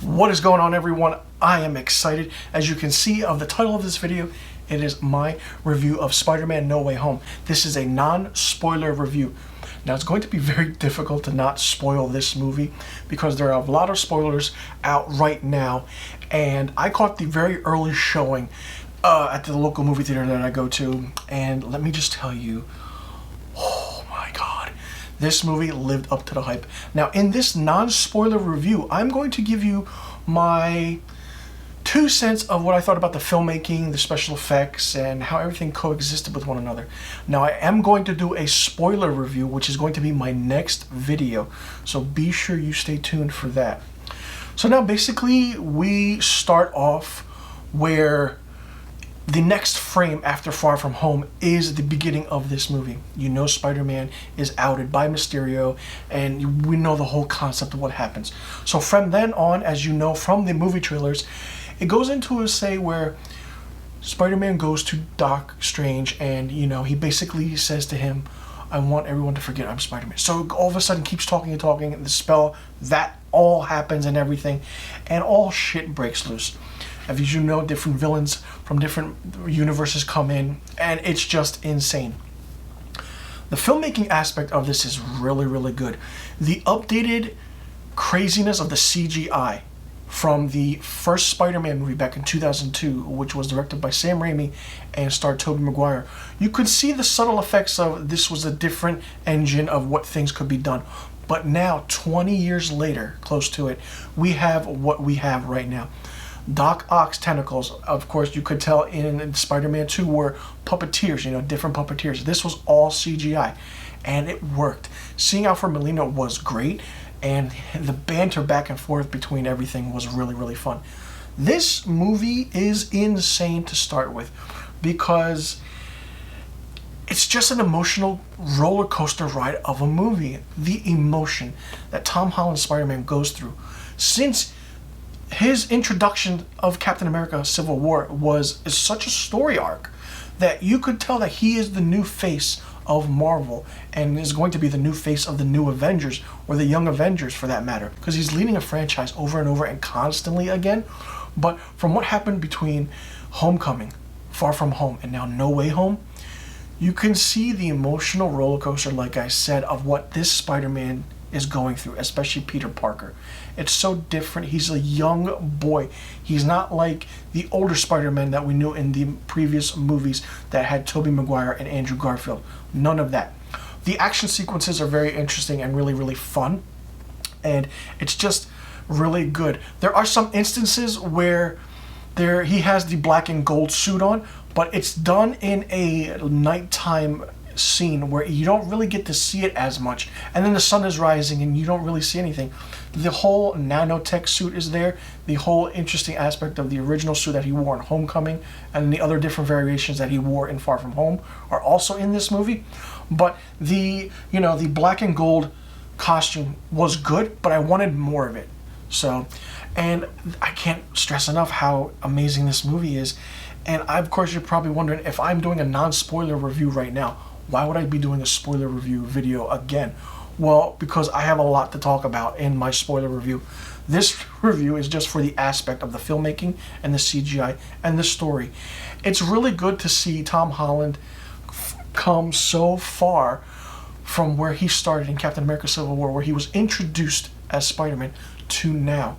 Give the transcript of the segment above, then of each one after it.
What is going on, everyone? I am excited. As you can see of the title of this video, it is my review of Spider-Man No Way Home. This is a non-spoiler review. Now, it's going to be very difficult to not spoil this movie because there are a lot of spoilers out right now, and I caught the very early showing at the local movie theater that I go to, and let me just tell you, oh my God, this movie lived up to the hype. Now, in this non-spoiler review, I'm going to give you my 2 cents of what I thought about the filmmaking, the special effects, and how everything coexisted with one another. Now, I am going to do a spoiler review, which is going to be my next video, so be sure you stay tuned for that. So now, basically, we start off where the next frame after Far From Home is the beginning of this movie. You know Spider-Man is outed by Mysterio, and we know the whole concept of what happens. So from then on, as you know from the movie trailers, it goes into a say where Spider-Man goes to Doc Strange, and he basically says to him, I want everyone to forget I'm Spider-Man. So all of a sudden keeps talking and talking, and the spell, that all happens and everything, and all shit breaks loose. As you know, different villains from different universes come in, and it's just insane. The filmmaking aspect of this is really, really good. The updated craziness of the CGI from the first Spider-Man movie back in 2002, which was directed by Sam Raimi and starred Tobey Maguire, you could see the subtle effects of this was a different engine of what things could be done. But now, 20 years later, close to it, we have what we have right now. Doc Ock's tentacles, of course, you could tell in Spider-Man 2 were puppeteers, different puppeteers. This was all CGI, and it worked. Seeing Alfred Molina was great, and the banter back and forth between everything was really, really fun. This movie is insane to start with because it's just an emotional roller coaster ride of a movie. The emotion that Tom Holland's Spider-Man goes through since his introduction of Captain America Civil War is such a story arc that you could tell that he is the new face of Marvel and is going to be the new face of the new Avengers, or the Young Avengers for that matter, because he's leading a franchise over and over and constantly again. But from what happened between Homecoming, Far From Home, and now No Way Home, you can see the emotional roller coaster, like I said, of what this Spider-Man is going through, especially Peter Parker. It's so different. He's a young boy. He's not like the older Spider-Man that we knew in the previous movies that had Tobey Maguire and Andrew Garfield. None of that. The action sequences are very interesting and really, really fun, and it's just really good. There are some instances where he has the black and gold suit on, but it's done in a nighttime scene where you don't really get to see it as much, and then the sun is rising and you don't really see anything. The whole nanotech suit is there. The whole interesting aspect of the original suit that he wore in Homecoming and the other different variations that he wore in Far From Home are also in this movie. But the black and gold costume was good, but I wanted more of it. So, and I can't stress enough how amazing this movie is. And of course, you're probably wondering, if I'm doing a non-spoiler review right now, why would I be doing a spoiler review video again? Well, because I have a lot to talk about in my spoiler review. This review is just for the aspect of the filmmaking and the CGI and the story. It's really good to see Tom Holland come so far from where he started in Captain America Civil War, where he was introduced as Spider-Man, to now.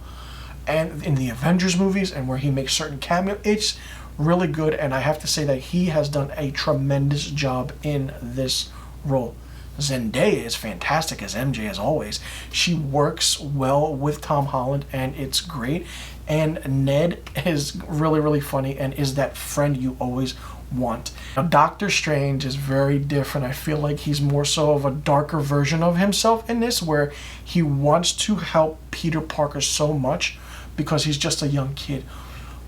And in the Avengers movies, and where he makes certain cameos, it's really good, and I have to say that he has done a tremendous job in this role. Zendaya is fantastic as MJ, as always. She works well with Tom Holland, and it's great. And Ned is really, really funny and is that friend you always want. Now, Doctor Strange is very different. I feel like he's more so of a darker version of himself in this, where he wants to help Peter Parker so much because he's just a young kid.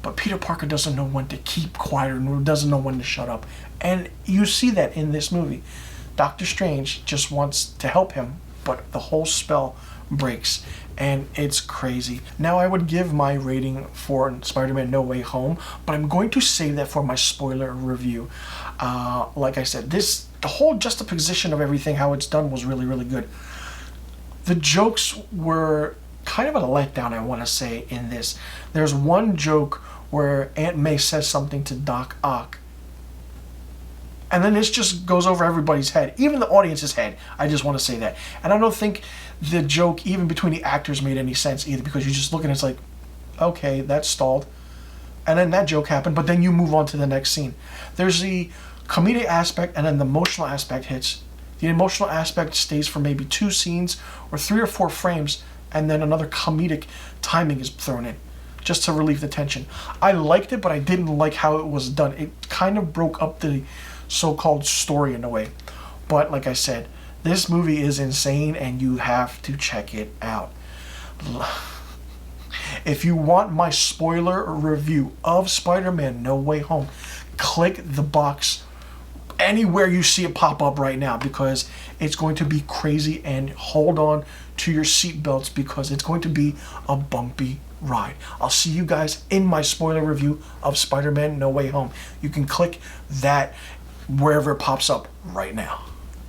But Peter Parker doesn't know when to keep quiet or doesn't know when to shut up. And you see that in this movie. Doctor Strange just wants to help him, but the whole spell breaks, and it's crazy. Now, I would give my rating for Spider-Man No Way Home, but I'm going to save that for my spoiler review. Like I said, the whole juxtaposition of everything, how it's done, was really, really good. The jokes were kind of a letdown, I want to say, in this. There's one joke where Aunt May says something to Doc Ock, and then this just goes over everybody's head, even the audience's head. I just want to say that. And I don't think the joke, even between the actors, made any sense either, because you just look and it's like, okay, that's stalled. And then that joke happened, but then you move on to the next scene. There's the comedic aspect, and then the emotional aspect hits. The emotional aspect stays for maybe 2 scenes or 3 or 4 frames, and then another comedic timing is thrown in just to relieve the tension. I liked it, but I didn't like how it was done. It kind of broke up the so-called story in a way. But like I said, this movie is insane, and you have to check it out. If you want my spoiler review of Spider-Man No Way Home, click the box anywhere you see it pop up right now, because it's going to be crazy, and hold on to your seatbelts because it's going to be a bumpy ride. I'll see you guys in my spoiler review of Spider-Man No Way Home. You can click that wherever it pops up right now.